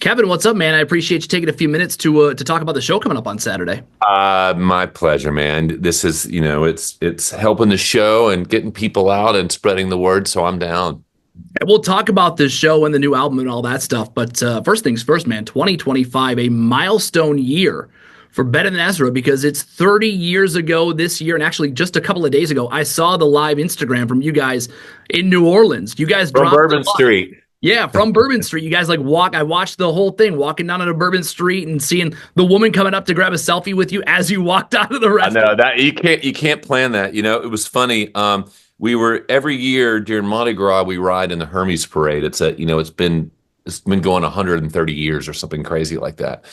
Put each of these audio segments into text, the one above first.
Kevin, what's up, man? I appreciate you taking a few minutes to talk about the show coming up on Saturday. My pleasure, man. This is, it's helping the show and getting people out and spreading the word, so I'm down. And we'll talk about the show and the new album and all that stuff. But first things first, man, 2025, a milestone year for Better Than Ezra because it's 30 years ago this year. And actually, just a couple of days ago, I saw the live Instagram from you guys in New Orleans. You guys From dropped Bourbon Street. Yeah, from Bourbon Street. You guys I watched the whole thing, walking down on a Bourbon Street and seeing the woman coming up to grab a selfie with you as you walked out of the I restaurant. know that you can't plan that. It was funny. We were every year during Mardi Gras, we ride in the Hermes Parade. It's been going 130 years or something crazy like that.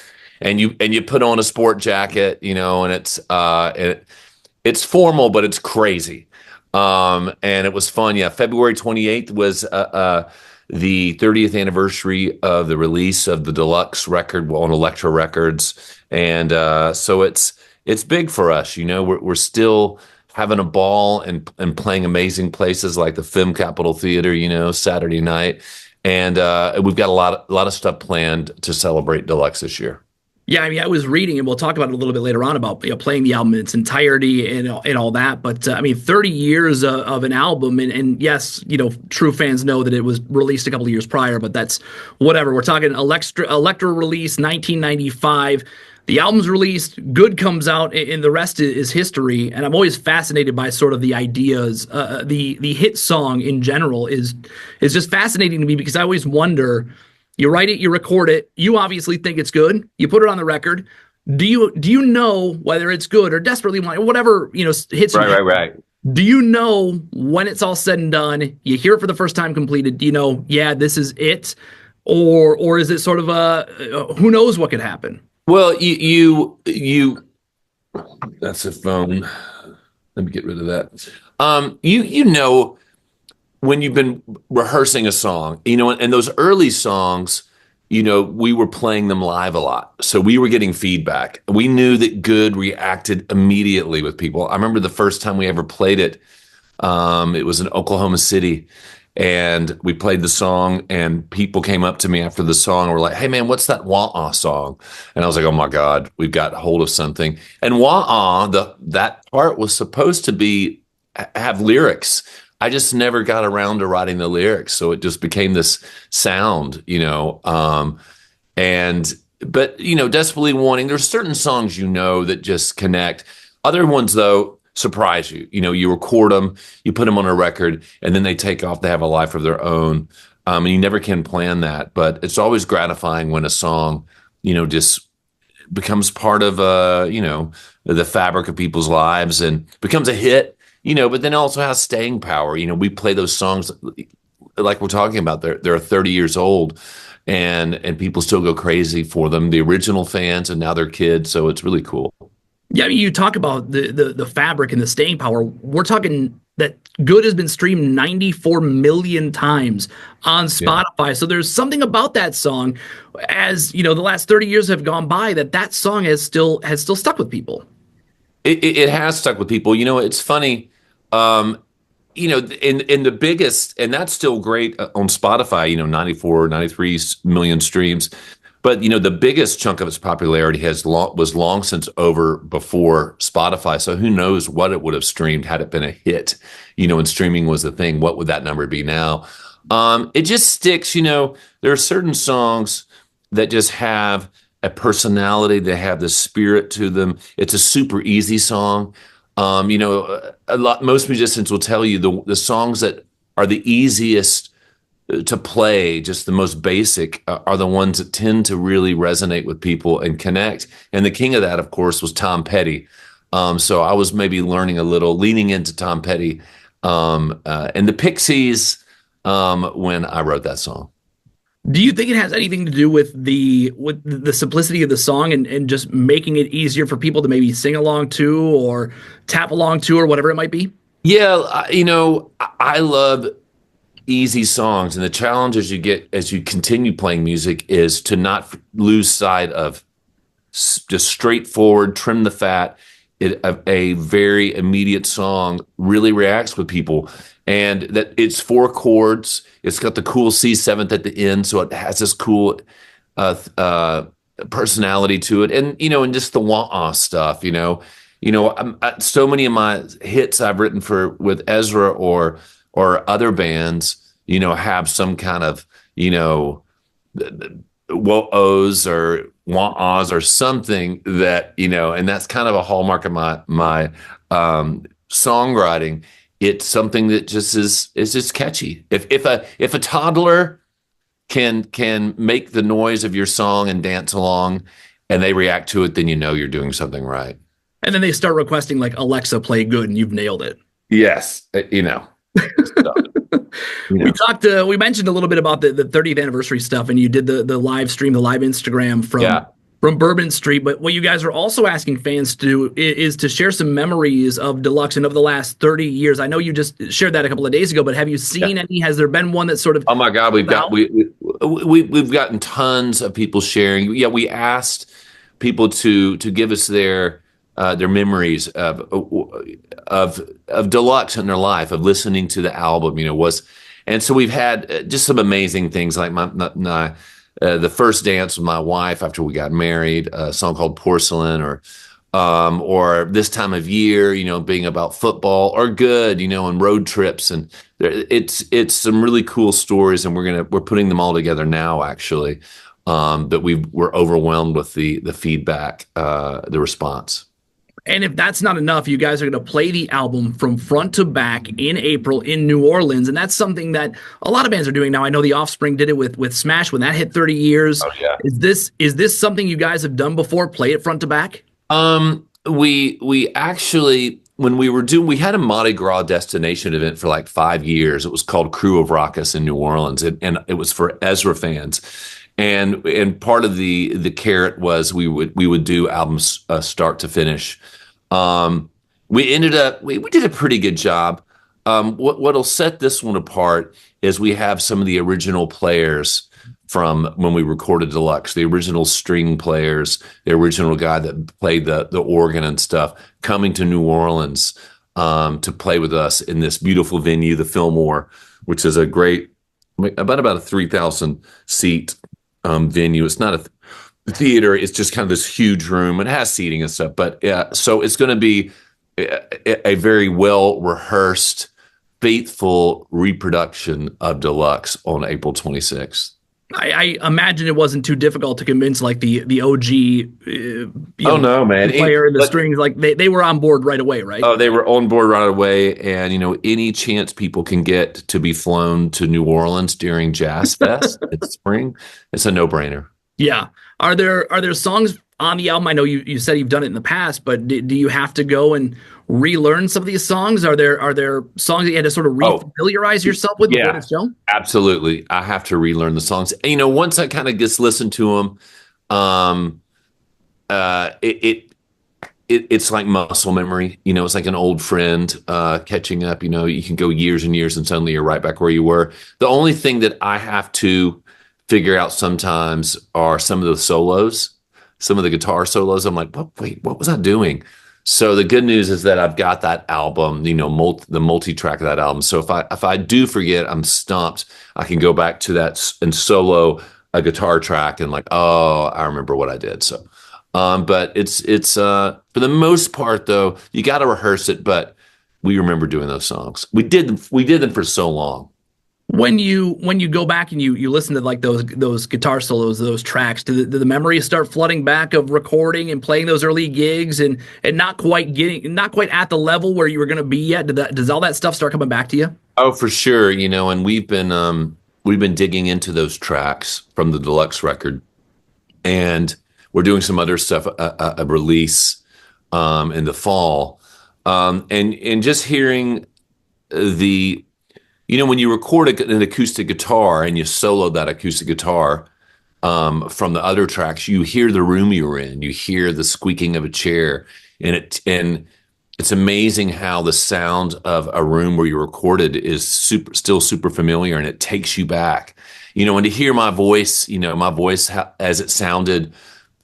And you put on a sport jacket, and it's formal, but it's crazy. And it was fun. Yeah, February 28th was the 30th anniversary of the release of the Deluxe record on Elektra Records, and so it's big for us. We're still having a ball and playing amazing places like the Film Capitol Theater, Saturday night, and we've got a lot of stuff planned to celebrate Deluxe this year. Yeah, I mean, I was reading, and we'll talk about it a little bit later on about playing the album in its entirety and all that. But I mean, 30 years of an album, and yes, true fans know that it was released a couple of years prior, but that's whatever. We're talking Elektra release, 1995. The album's released, Good comes out, and the rest is history. And I'm always fascinated by sort of the ideas. The hit song in general is just fascinating to me because I always wonder. You write it, you record it. You obviously think it's good. You put it on the record. Do you know whether it's good or desperately want whatever hits you? Right. Do you know when it's all said and done? You hear it for the first time completed. Do you know? Yeah, this is it, or is it sort of who knows what could happen? Well, you that's a phone. Let me get rid of that. You know when you've been rehearsing a song, and those early songs, we were playing them live a lot. So we were getting feedback. We knew that Good reacted immediately with people. I remember the first time we ever played it. It was in Oklahoma City, and we played the song, and people came up to me after the song and were like, "Hey man, what's that wah-ah song?" And I was like, "Oh my God, we've got hold of something." And wah-ah, that part was supposed to have lyrics. I just never got around to writing the lyrics, so it just became this sound, but desperately wanting. There's certain songs that just connect. Other ones though surprise you. You record them, you put them on a record, and then they take off. They have a life of their own, and you never can plan that. But it's always gratifying when a song, just becomes part of the fabric of people's lives and becomes a hit. But then also has staying power. We play those songs like we're talking about. They're 30 years old, and people still go crazy for them. The original fans and now they're kids, so it's really cool. Yeah, I mean, you talk about the fabric and the staying power. We're talking that Good has been streamed 94 million times on Spotify. Yeah. So there's something about that song, as the last 30 years have gone by, that song has still stuck with people. It has stuck with people. It's funny. In the biggest, and that's still great on Spotify, 94, 93 million streams. But, the biggest chunk of its popularity was long since over before Spotify. So who knows what it would have streamed had it been a hit, and streaming was the thing. What would that number be now? It just sticks, there are certain songs that just have a personality. They have the spirit to them. It's a super easy song. Most musicians will tell you the songs that are the easiest to play, just the most basic, are the ones that tend to really resonate with people and connect. And the king of that, of course, was Tom Petty. So I was maybe leaning into Tom Petty and the Pixies when I wrote that song. Do you think it has anything to do with the simplicity of the song and just making it easier for people to maybe sing along to or tap along to or whatever it might be? Yeah, I love easy songs, and the challenge as you continue playing music is to not lose sight of just straightforward, trim the fat. A very immediate song really reacts with people, and that it's 4 chords. It's got the cool C7th at the end, so it has this cool personality to it, and and just the wah stuff. So many of my hits I've written for with Ezra or other bands, have some kind of woes or wah-ahs or something that and that's kind of a hallmark of my songwriting. It's something that just is just catchy. If a toddler can make the noise of your song and dance along, and they react to it, then you're doing something right. And then they start requesting like Alexa play good, and you've nailed it. Yes, so, We mentioned a little bit about the 30th anniversary stuff, and you did the live stream, the live Instagram yeah. from Bourbon Street. But what you guys are also asking fans to do is to share some memories of Deluxe and of the last 30 years. I know you just shared that a couple of days ago, but have you seen any? Has there been one that sort of? Oh my God, we've gotten tons of people sharing. Yeah, we asked people to give us their memories of Deluxe in their life, of listening to the album. And so we've had just some amazing things, like the first dance with my wife after we got married, a song called Porcelain, or this time of year, being about football, or good, and road trips. And it's some really cool stories, and we're putting them all together now, actually. But we're overwhelmed with the feedback, the response. And if that's not enough, you guys are going to play the album from front to back in April in New Orleans, and that's something that a lot of bands are doing now. I know The Offspring did it with Smash when that hit 30 years. Oh yeah. Is this something you guys have done before? Play it front to back? We actually, when we had a Mardi Gras destination event for like 5 years. It was called Crew of Raucous in New Orleans, and it was for Ezra fans. And part of the carrot was we would do albums start to finish. We did a pretty good job. What'll set this one apart is we have some of the original players from when we recorded Deluxe, the original string players, the original guy that played the organ and stuff, coming to New Orleans to play with us in this beautiful venue, the Fillmore, which is about a 3,000 seat venue. It's not a theater. It's just kind of this huge room. It has seating and stuff, but yeah. So it's going to be a very well rehearsed, faithful reproduction of Deluxe on April 26th. I imagine it wasn't too difficult to convince like the OG no, man, player and the strings, like they were on board right away, right? Oh, they were on board right away, and any chance people can get to be flown to New Orleans during Jazz Fest in spring, it's a no-brainer. Yeah. Are there songs on the album? I know you said you've done it in the past, but do you have to go and relearn some of these songs? Are there songs that you had to sort of refamiliarize yourself with before the show? Absolutely. I have to relearn the songs. Once I kind of gets listened to them, it's like muscle memory. It's like an old friend catching up. You can go years and years and suddenly you're right back where you were. The only thing that I have to figure out sometimes are some of the solos, some of the guitar solos. I'm like, what was I doing? So the good news is that I've got that album, the multi-track of that album. So if I do forget, I'm stumped. I can go back to that and solo a guitar track and like, oh, I remember what I did. So, but it's for the most part though, you got to rehearse it. But we remember doing those songs. We did them for so long. When you go back and you listen to like those guitar solos, those tracks, do the memories start flooding back of recording and playing those early gigs and not quite at the level where you were going to be yet? Does all that stuff start coming back to you? Oh, for sure. And we've been digging into those tracks from the Deluxe record, and we're doing some other stuff, a release in the fall, and just hearing when you record an acoustic guitar and you solo that acoustic guitar from the other tracks, you hear the room you were in, you hear the squeaking of a chair, and it's amazing how the sound of a room where you recorded is still super familiar, and it takes you back. And to hear my voice, as it sounded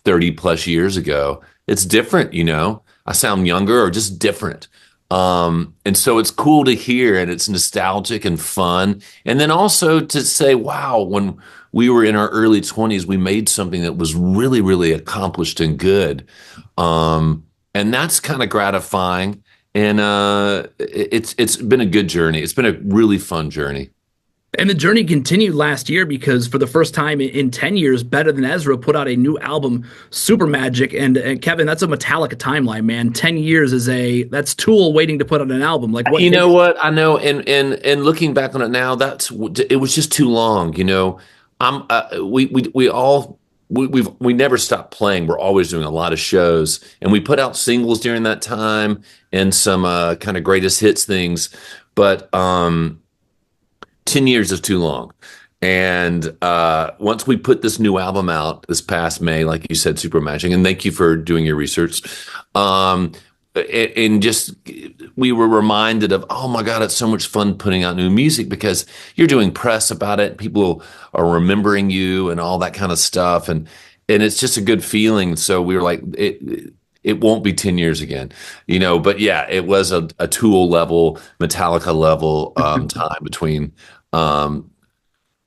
30 plus years ago, it's different. I sound younger or just different. And so it's cool to hear, and it's nostalgic and fun. And then also to say, wow, when we were in our early 20s. We made something that was really, really accomplished and good. And that's kind of gratifying. And it's been a good journey. It's been a really fun journey. And the journey continued last year because for the first time in 10 years, Better Than Ezra put out a new album, Super Magic. And Kevin, that's a Metallica timeline, man. 10 years that's Tool waiting to put out an album. Like what? You know what? I know, and looking back on it now, it was just too long. I'm we all we never stopped playing. We're always doing a lot of shows, and we put out singles during that time and some kind of greatest hits things. But 10 years is too long. And once we put this new album out this past May, like you said, Super Magic, and thank you for doing your research. And just we were reminded of, oh my God, it's so much fun putting out new music because you're doing press about it. People are remembering you and all that kind of stuff. And it's just a good feeling. So we were like, it won't be 10 years again, but yeah, it was a Tool level, Metallica level time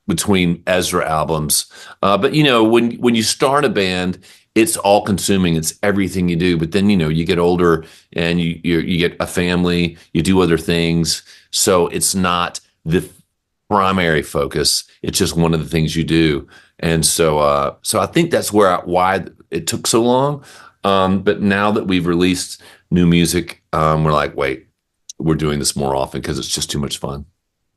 between Ezra albums. But when you start a band, it's all consuming. It's everything you do. But then, you get older and you get a family, you do other things. So it's not the primary focus. It's just one of the things you do. And so I think that's why it took so long. But now that we've released new music, we're like, wait, we're doing this more often because it's just too much fun.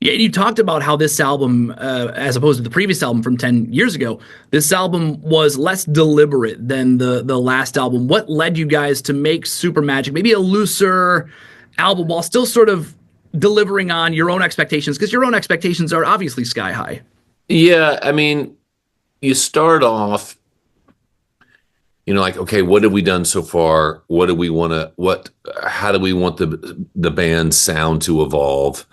Yeah, you talked about how this album, as opposed to the previous album from 10 years ago, this album was less deliberate than the last album. What led you guys to make Super Magic, maybe a looser album while still sort of delivering on your own expectations? Because your own expectations are obviously sky high. Yeah, I mean, you start off, like, okay, what have we done so far? How do we want the band's sound to evolve?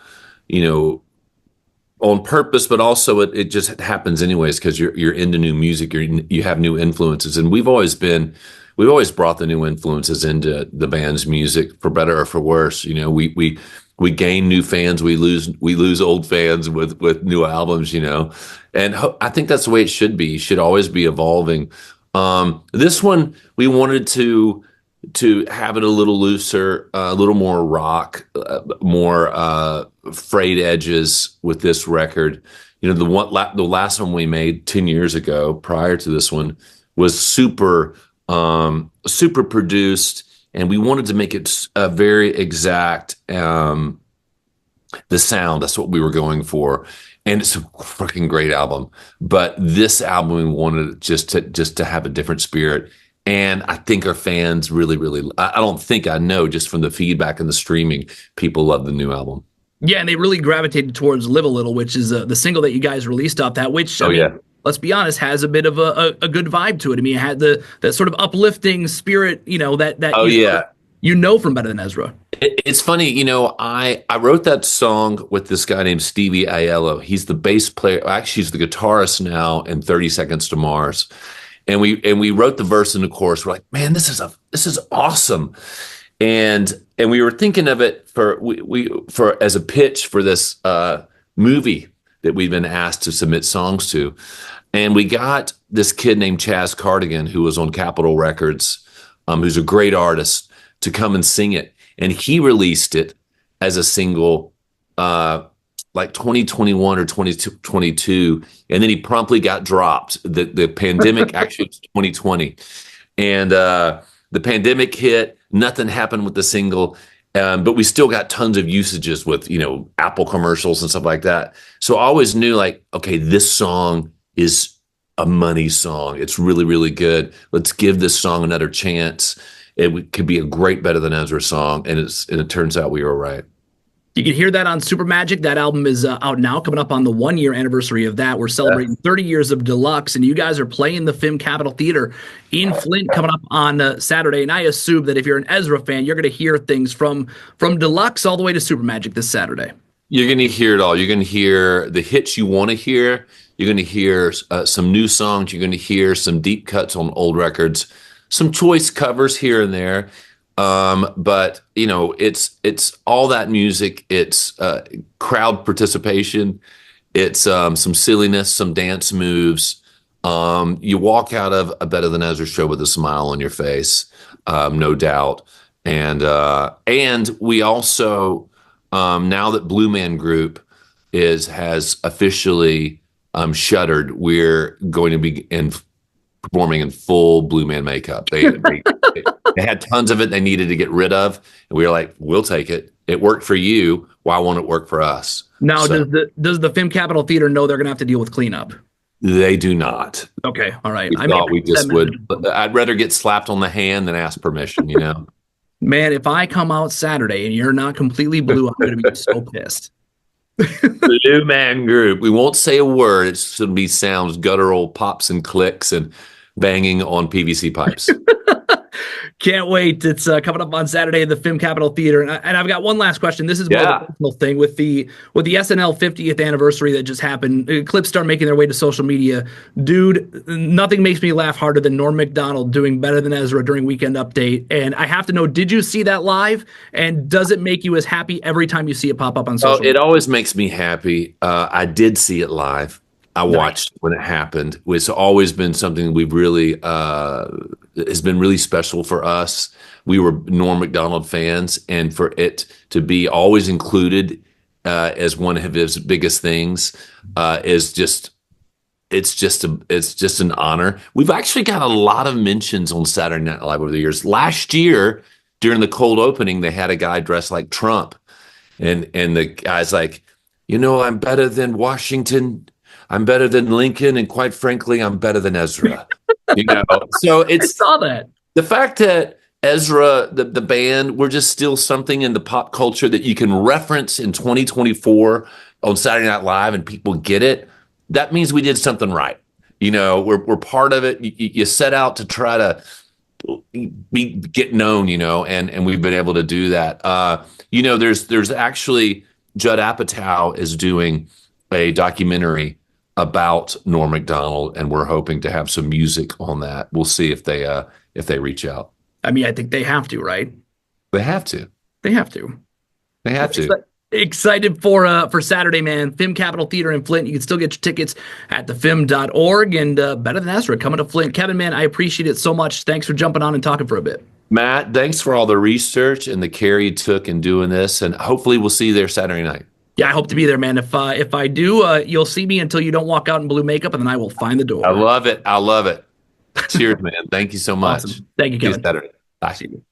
On purpose, but also it just happens anyways because you're into new music, you have new influences, and we've always brought the new influences into the band's music for better or for worse. We gain new fans, we lose old fans with new albums. And I think that's the way it should be. You should always be evolving. This one we wanted to have it a little looser, a little more rock, more frayed edges with this record. The last one we made 10 years ago, prior to this one, was super produced, and we wanted to make it very exact. The sound, that's what we were going for, and it's a freaking great album. But this album, we wanted just to have a different spirit. And I think our fans really, really, I know just from the feedback and the streaming, people love the new album. Yeah, and they really gravitated towards Live a Little, which is the single that you guys released off that, which, let's be honest, has a bit of a good vibe to it. I mean, it had that sort of uplifting spirit, that from Better Than Ezra. It's funny, I wrote that song with this guy named Stevie Aiello. He's the bass player. Actually, he's the guitarist now in 30 Seconds to Mars. And we wrote the verse and the chorus. We're like, man, this is awesome. And we were thinking of it for as a pitch for this movie that we've been asked to submit songs to. And we got this kid named Chaz Cardigan, who was on Capitol Records, who's a great artist, to come and sing it. And he released it as a single like 2021 or 2022, and then he promptly got dropped. The pandemic actually was 2020, and the pandemic hit. Nothing happened with the single, but we still got tons of usages with Apple commercials and stuff like that. So I always knew, like, okay, this song is a money song. It's really, really good. Let's give this song another chance. It could be a great Better Than Ezra song, and it turns out we were right. You can hear that on Super Magic. That album is out now, coming up on the 1-year anniversary of that. We're celebrating 30 years of Deluxe, and you guys are playing the FIM Capitol Theater in Flint coming up on Saturday. And I assume that if you're an Ezra fan, you're going to hear things from Deluxe all the way to Super Magic this Saturday. You're going to hear it all. You're going to hear the hits you want to hear. You're going to hear some new songs. You're going to hear some deep cuts on old records, some choice covers here and there. But it's all that music. It's crowd participation, It's some silliness, some dance moves. You walk out of a Better Than Ezra show with a smile on your face, no doubt. And we also now that Blue Man Group has officially shuttered, we're going to be performing in full Blue Man makeup. They had tons of it they needed to get rid of, and we were like, we'll take it. It worked for you. Why won't it work for us? Now, So does the Film Capital Theater know they're going to have to deal with cleanup? they do not. Okay, all right. We I may thought we have just would. I'd rather get slapped on the hand than ask permission, you know? Man, if I come out Saturday and you're not completely blue, I'm going to be so pissed. Blue Man Group. We won't say a word. It's going to be sounds, guttural pops and clicks and banging on PVC pipes. Can't wait. It's coming up on Saturday at the Film Capital Theater. And I've got one last question. This is more of a personal thing with the SNL 50th anniversary that just happened. Clips start making their way to social media. Dude, nothing makes me laugh harder than Norm Macdonald doing Better Than Ezra during Weekend Update. And I have to know, did you see that live? And does it make you as happy every time you see it pop up on social media? It always makes me happy. I did see it live. I watched when it happened. It's always been something we've really has been really special for us. We were Norm Macdonald fans, and for it to be always included as one of his biggest things is just it's just an honor. We've actually got a lot of mentions on Saturday Night Live over the years. Last year during the cold opening, they had a guy dressed like Trump, and the guy's like, I'm better than Washington. I'm better than Lincoln, and quite frankly, I'm better than Ezra. So I saw that. The fact that Ezra, the band, we're just still something in the pop culture that you can reference in 2024 on Saturday Night Live, and people get it. That means we did something right. We're part of it. You set out to try to get known, and we've been able to do that. There's actually Judd Apatow is doing a documentary about Norm Macdonald, and we're hoping to have some music on that. We'll see if they reach out. I mean, I think they have to, right? They have to. They have to. They have to. Excited for Saturday, man. Film Capital Theater in Flint. You can still get your tickets at thefilm.org, and Better Than Ezra coming to Flint. Kevin, man, I appreciate it so much. Thanks for jumping on and talking for a bit. Matt, thanks for all the research and the care you took in doing this, and hopefully we'll see you there Saturday night. Yeah, I hope to be there, man. If I do, you'll see me until you don't walk out in blue makeup, and then I will find the door. I love it. Cheers, man. Thank you so much. Awesome. Thank you, Kevin. See you Saturday. Bye. See you.